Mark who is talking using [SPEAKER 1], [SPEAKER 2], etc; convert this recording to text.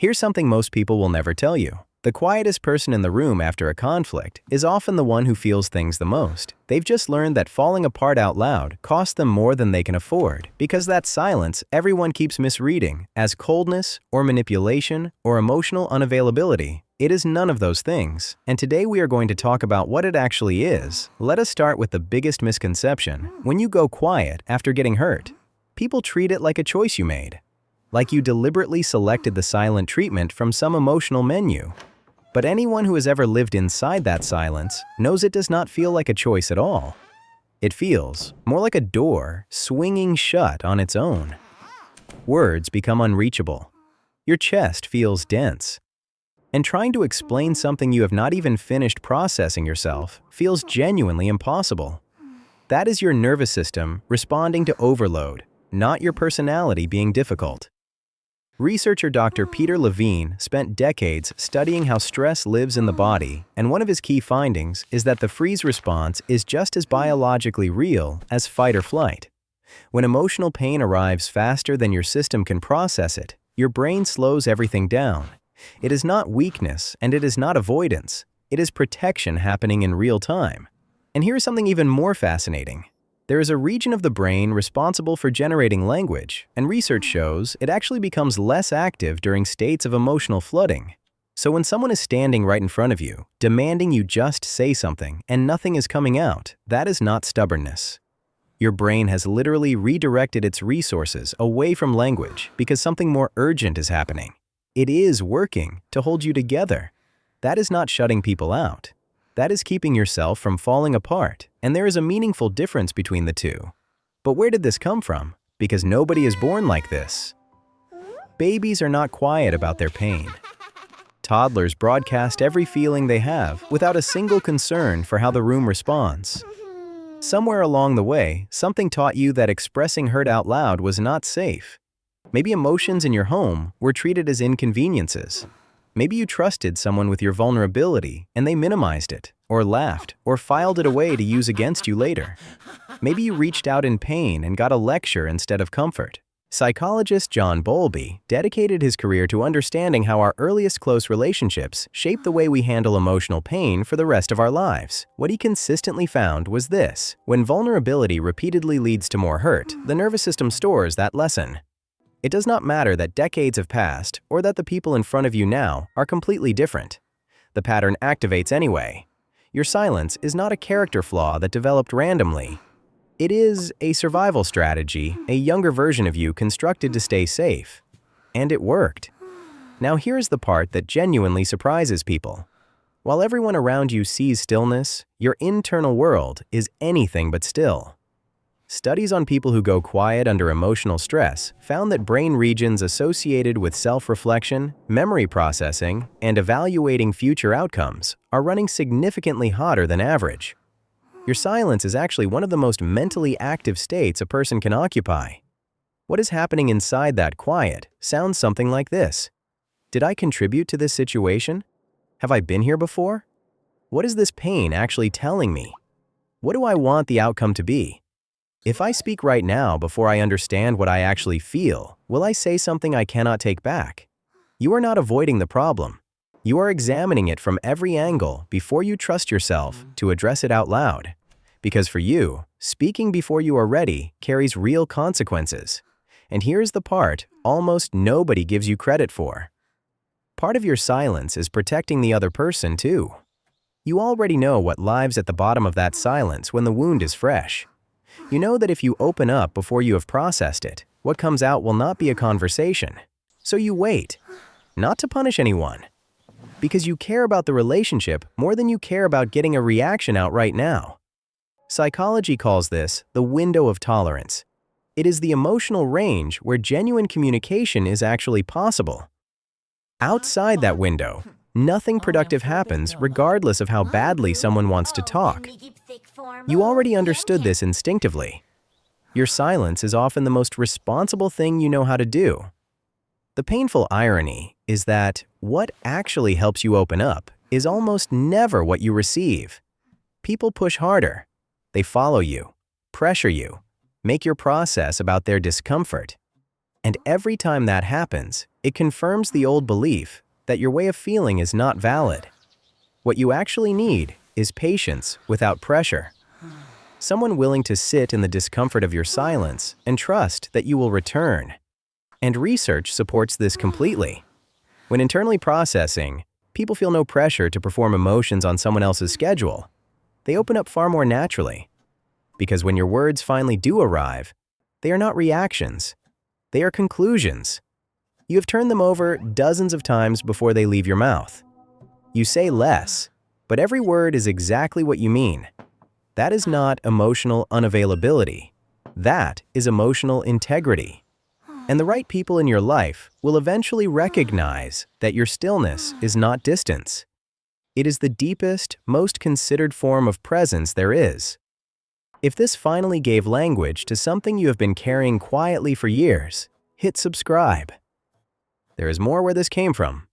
[SPEAKER 1] Here's something most people will never tell you. The quietest person in the room after a conflict is often the one who feels things the most. They've just learned that falling apart out loud costs them more than they can afford, because that silence everyone keeps misreading as coldness or manipulation or emotional unavailability. It is none of those things, and today we are going to talk about what it actually is. Let us start with the biggest misconception. When you go quiet after getting hurt, people treat it like a choice you made, like you deliberately selected the silent treatment from some emotional menu. But anyone who has ever lived inside that silence knows it does not feel like a choice at all. It feels more like a door swinging shut on its own. Words become unreachable. Your chest feels dense. And trying to explain something you have not even finished processing yourself feels genuinely impossible. That is your nervous system responding to overload, not your personality being difficult. Researcher Dr. Peter Levine spent decades studying how stress lives in the body, and one of his key findings is that the freeze response is just as biologically real as fight or flight. When emotional pain arrives faster than your system can process it, your brain slows everything down. It is not weakness and it is not avoidance. It is protection happening in real time. And here's something even more fascinating. There is a region of the brain responsible for generating language, and research shows it actually becomes less active during states of emotional flooding. So when someone is standing right in front of you, demanding you just say something and nothing is coming out, that is not stubbornness. Your brain has literally redirected its resources away from language because something more urgent is happening. It is working to hold you together. That is not shutting people out. That is keeping yourself from falling apart, and there is a meaningful difference between the two. But where did this come from? Because nobody is born like this. Babies are not quiet about their pain. Toddlers broadcast every feeling they have without a single concern for how the room responds. Somewhere along the way, something taught you that expressing hurt out loud was not safe. Maybe emotions in your home were treated as inconveniences. Maybe you trusted someone with your vulnerability and they minimized it, or laughed, or filed it away to use against you later. Maybe you reached out in pain and got a lecture instead of comfort. Psychologist John Bowlby dedicated his career to understanding how our earliest close relationships shape the way we handle emotional pain for the rest of our lives. What he consistently found was this: when vulnerability repeatedly leads to more hurt, the nervous system stores that lesson. It does not matter that decades have passed or that the people in front of you now are completely different. The pattern activates anyway. Your silence is not a character flaw that developed randomly. It is a survival strategy, a younger version of you constructed to stay safe. And it worked. Now here's the part that genuinely surprises people. While everyone around you sees stillness, your internal world is anything but still. Studies on people who go quiet under emotional stress found that brain regions associated with self-reflection, memory processing, and evaluating future outcomes are running significantly hotter than average. Your silence is actually one of the most mentally active states a person can occupy. What is happening inside that quiet sounds something like this. Did I contribute to this situation? Have I been here before? What is this pain actually telling me? What do I want the outcome to be? If I speak right now before I understand what I actually feel, will I say something I cannot take back? You are not avoiding the problem. You are examining it from every angle before you trust yourself to address it out loud. Because for you, speaking before you are ready carries real consequences. And here's the part almost nobody gives you credit for. Part of your silence is protecting the other person too. You already know what lies at the bottom of that silence when the wound is fresh. You know that if you open up before you have processed it, what comes out will not be a conversation. So you wait, not to punish anyone, because you care about the relationship more than you care about getting a reaction out right now. Psychology calls this the window of tolerance. It is the emotional range where genuine communication is actually possible. Outside that window, nothing productive happens regardless of how badly someone wants to talk. You already understood this instinctively. Your silence is often the most responsible thing you know how to do. The painful irony is that what actually helps you open up is almost never what you receive. People push harder. They follow you, pressure you, make your process about their discomfort. And every time that happens, it confirms the old belief that your way of feeling is not valid. What you actually need is patience without pressure. Someone willing to sit in the discomfort of your silence and trust that you will return. And research supports this completely. When internally processing, people feel no pressure to perform emotions on someone else's schedule. They open up far more naturally. Because when your words finally do arrive, they are not reactions. They are conclusions. You have turned them over dozens of times before they leave your mouth. You say less, but every word is exactly what you mean. That is not emotional unavailability. That is emotional integrity. And the right people in your life will eventually recognize that your stillness is not distance. It is the deepest, most considered form of presence there is. If this finally gave language to something you have been carrying quietly for years, hit subscribe. There is more where this came from.